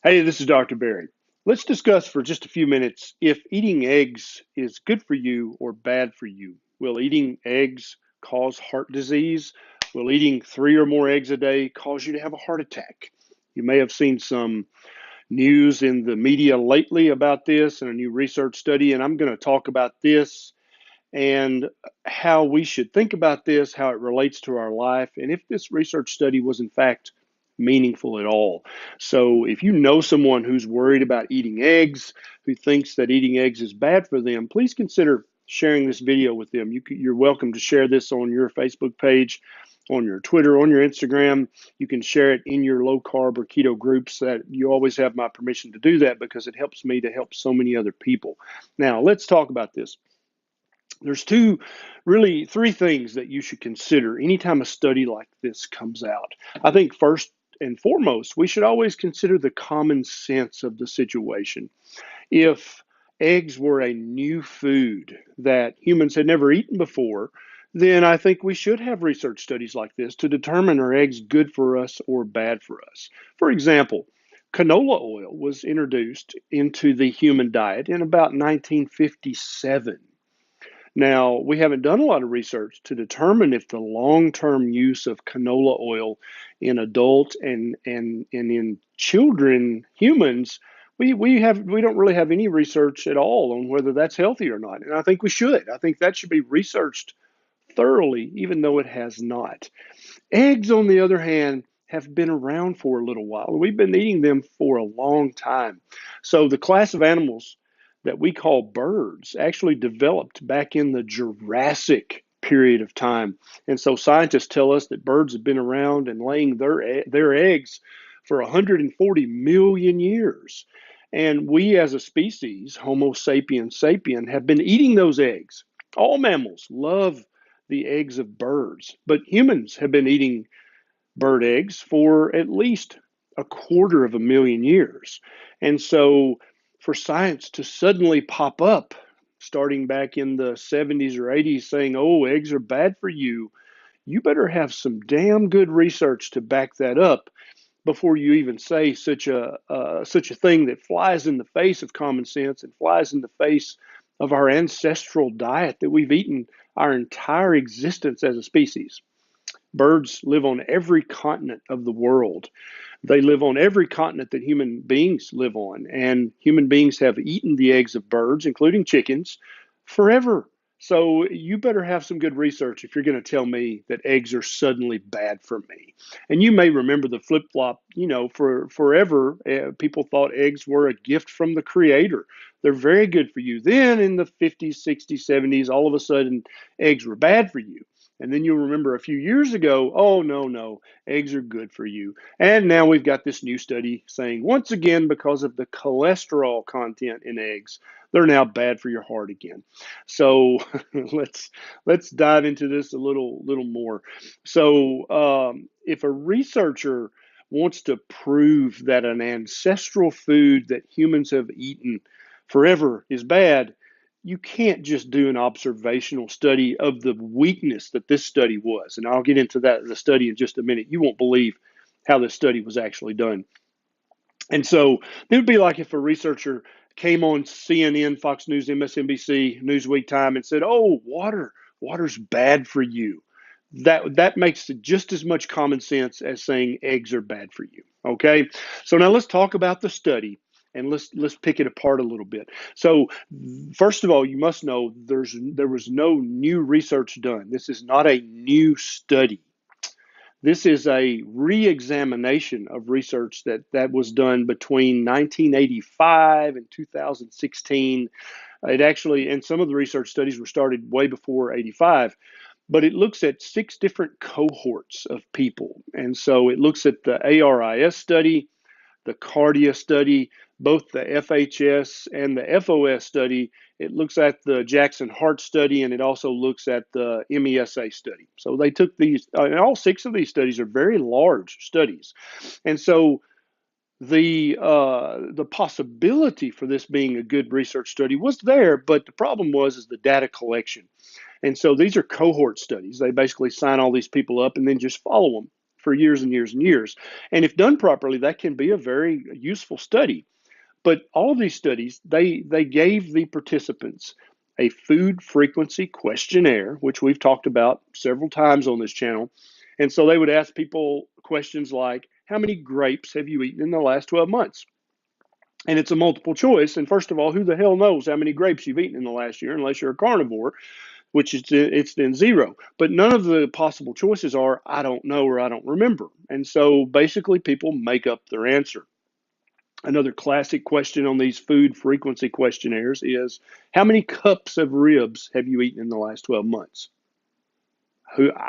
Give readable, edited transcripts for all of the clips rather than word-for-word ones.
Hey, this is Dr. Berry. Let's discuss for just a few minutes if eating eggs is good for you or bad for you. Will eating eggs cause heart disease? Will eating 3 or more eggs a day cause you to have a heart attack? You may have seen some news in the media lately about this and a new research study, and I'm going to talk about this and how we should think about this, how it relates to our life, and if this research study was in fact meaningful at all. So, if you know someone who's worried about eating eggs, who thinks that eating eggs is bad for them, please consider sharing this video with them. You're welcome to share this on your Facebook page, on your Twitter, on your Instagram. You can share it in your low carb or keto groups. That you always have my permission to do that because it helps me to help so many other people. Now, let's talk about this. There's really three things that you should consider anytime a study like this comes out. I think first and foremost, we should always consider the common sense of the situation. If eggs were a new food that humans had never eaten before, then I think we should have research studies like this to determine are eggs good for us or bad for us. For example, canola oil was introduced into the human diet in about 1957. Now, we haven't done a lot of research to determine if the long-term use of canola oil in adult and in children, humans, we don't really have any research at all on whether that's healthy or not. And I think we should. I think that should be researched thoroughly, even though it has not. Eggs, on the other hand, have been around for a little while. We've been eating them for a long time. So the class of animals that we call birds actually developed back in the Jurassic period of time. And so scientists tell us that birds have been around and laying their eggs for 140 million years. And we as a species, Homo sapiens sapien, have been eating those eggs. All mammals love the eggs of birds, but humans have been eating bird eggs for at least a quarter of a million years. And so for science to suddenly pop up starting back in the 70s or 80s saying, oh, eggs are bad for you, you better have some damn good research to back that up before you even say such a thing that flies in the face of common sense and flies in the face of our ancestral diet that we've eaten our entire existence as a species. Birds live on every continent of the world. They live on every continent that human beings live on. And human beings have eaten the eggs of birds, including chickens, forever. So you better have some good research if you're going to tell me that eggs are suddenly bad for me. And you may remember the flip flop, for forever, people thought eggs were a gift from the creator. They're very good for you. Then in the 50s, 60s, 70s, all of a sudden, eggs were bad for you. And then you'll remember a few years ago, oh, no, no, eggs are good for you. And now we've got this new study saying, once again, because of the cholesterol content in eggs, they're now bad for your heart again. So let's dive into this a little more. So if a researcher wants to prove that an ancestral food that humans have eaten forever is bad, you can't just do an observational study of the weakness that this study was. And I'll get into the study in just a minute. You won't believe how this study was actually done. And so it would be like if a researcher came on CNN, Fox News, MSNBC, Newsweek, Time, and said, "Oh, water's bad for you." That makes just as much common sense as saying eggs are bad for you. Okay, so now let's talk about the study and let's pick it apart a little bit. So first of all, you must know there was no new research done. This is not a new study. This is a re-examination of research that was done between 1985 and 2016. It actually, and some of the research studies were started way before 85, but it looks at 6 different cohorts of people. And so it looks at the ARIS study, the Cardia study, both the FHS and the FOS study. It looks at the Jackson Heart study, and it also looks at the MESA study. So they took these, and all 6 of these studies are very large studies. And so the possibility for this being a good research study was there, but the problem is the data collection. And so these are cohort studies. They basically sign all these people up and then just follow them for years and years and years. And if done properly, that can be a very useful study. But all of these studies, they gave the participants a food frequency questionnaire, which we've talked about several times on this channel. And so they would ask people questions like, how many grapes have you eaten in the last 12 months? And it's a multiple choice. And first of all, who the hell knows how many grapes you've eaten in the last year, unless you're a carnivore, which is it's then zero. But none of the possible choices are I don't know or I don't remember. And so basically, people make up their answer. Another classic question on these food frequency questionnaires is how many cups of ribs have you eaten in the last 12 months?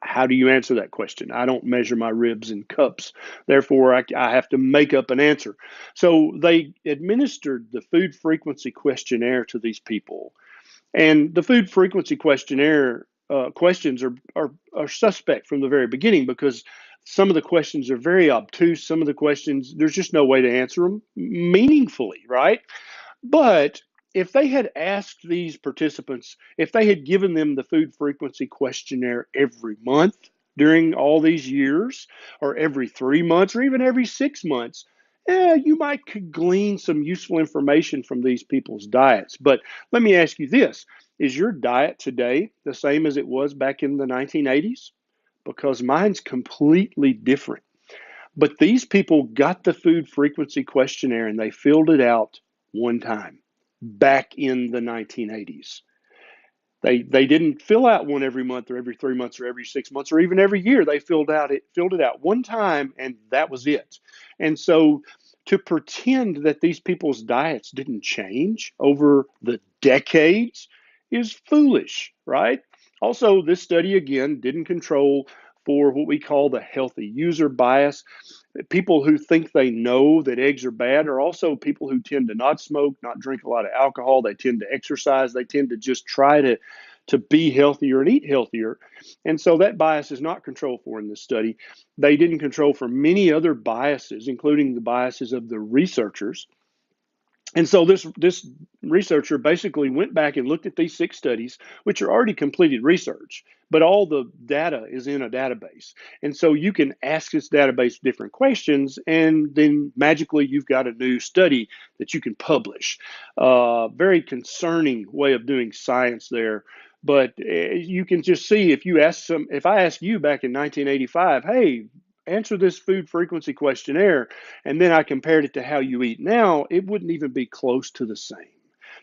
How do you answer that question? I don't measure my ribs in cups. Therefore, I have to make up an answer. So they administered the food frequency questionnaire to these people. And the food frequency questionnaire questions are suspect from the very beginning because some of the questions are very obtuse. Some of the questions, there's just no way to answer them meaningfully, right? But if they had asked these participants, if they had given them the food frequency questionnaire every month during all these years, or every 3 months, or even every 6 months, you might could glean some useful information from these people's diets. But let me ask you this. Is your diet today the same as it was back in the 1980s? Because mine's completely different. But these people got the food frequency questionnaire and they filled it out one time back in the 1980s. They didn't fill out one every month or every 3 months or every 6 months or even every year. They filled it out one time and that was it. And so to pretend that these people's diets didn't change over the decades is foolish, right? Also, this study again didn't control for what we call the healthy user bias. People who think they know that eggs are bad are also people who tend to not smoke, not drink a lot of alcohol. They tend to exercise. They tend to just try to be healthier and eat healthier. And so that bias is not controlled for in this study. They didn't control for many other biases, including the biases of the researchers. And so this researcher basically went back and looked at these 6 studies, which are already completed research, but all the data is in a database. And so you can ask this database different questions, and then magically you've got a new study that you can publish. Very concerning way of doing science there. But you can just see if I ask you back in 1985, hey, answer this food frequency questionnaire, and then I compared it to how you eat now, it wouldn't even be close to the same.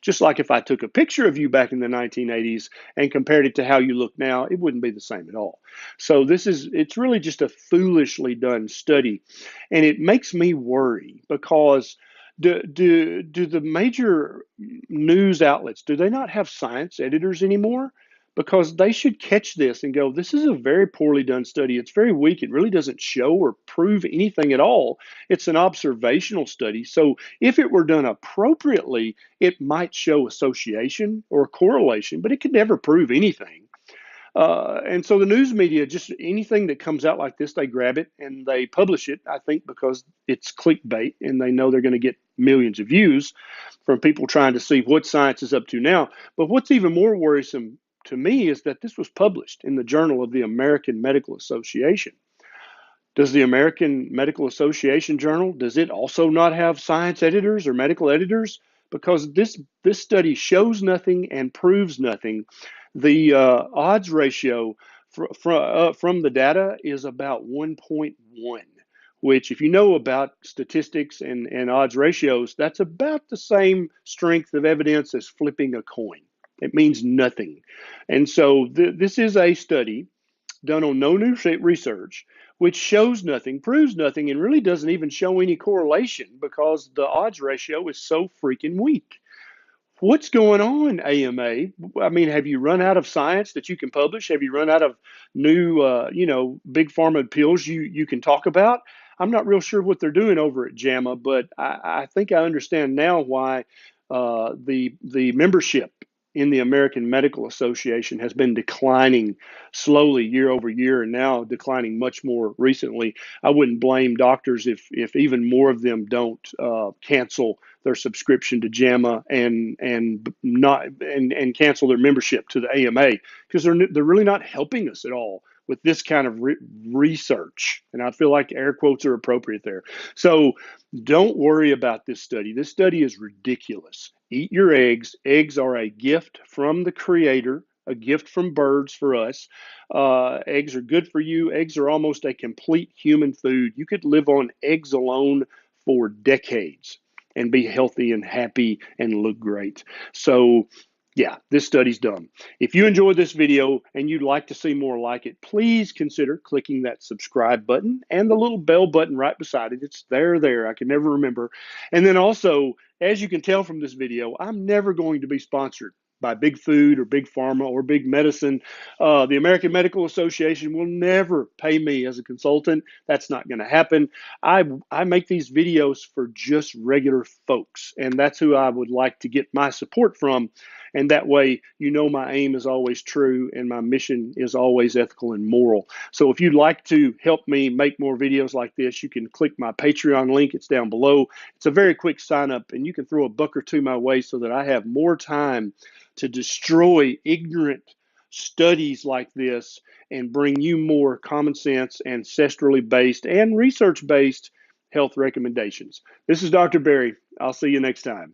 Just like if I took a picture of you back in the 1980s and compared it to how you look now, it wouldn't be the same at all. So it's really just a foolishly done study. And it makes me worry because do the major news outlets, do they not have science editors anymore? Because they should catch this and go, this is a very poorly done study. It's very weak. It really doesn't show or prove anything at all. It's an observational study. So if it were done appropriately, it might show association or correlation, but it could never prove anything. And so the news media, just anything that comes out like this, they grab it and they publish it, I think, because it's clickbait and they know they're going to get millions of views from people trying to see what science is up to now. But what's even more worrisome to me is that this was published in the Journal of the American Medical Association. Does the American Medical Association journal, does it also not have science editors or medical editors? Because this study shows nothing and proves nothing. The odds ratio from the data is about 1.1, which if you know about statistics and odds ratios, that's about the same strength of evidence as flipping a coin. It means nothing. And so this is a study done on no new research, which shows nothing, proves nothing, and really doesn't even show any correlation because the odds ratio is so freaking weak. What's going on, AMA? I mean, have you run out of science that you can publish? Have you run out of new, big pharma pills you can talk about? I'm not real sure what they're doing over at JAMA, but I think I understand now why the membership in the American Medical Association has been declining slowly year over year and now declining much more recently. I wouldn't blame doctors if even more of them don't cancel their subscription to JAMA and not and cancel their membership to the AMA because they're really not helping us at all with this kind of research. And I feel like air quotes are appropriate there. So don't worry about this study. This study is ridiculous. Eat your eggs. Eggs are a gift from the Creator, a gift from birds for us. Eggs are good for you. Eggs are almost a complete human food. You could live on eggs alone for decades and be healthy and happy and look great. So, yeah, this study's done. If you enjoyed this video and you'd like to see more like it, please consider clicking that subscribe button and the little bell button right beside it. It's there. I can never remember. And then also, as you can tell from this video, I'm never going to be sponsored by big food or big pharma or big medicine. The American Medical Association will never pay me as a consultant. That's not going to happen. I make these videos for just regular folks, and that's who I would like to get my support from. And that way, you know, my aim is always true and my mission is always ethical and moral. So if you'd like to help me make more videos like this, you can click my Patreon link. It's down below. It's a very quick sign up, and you can throw a buck or two my way so that I have more time to destroy ignorant studies like this and bring you more common sense, ancestrally based, and research based health recommendations. This is Dr. Berry. I'll see you next time.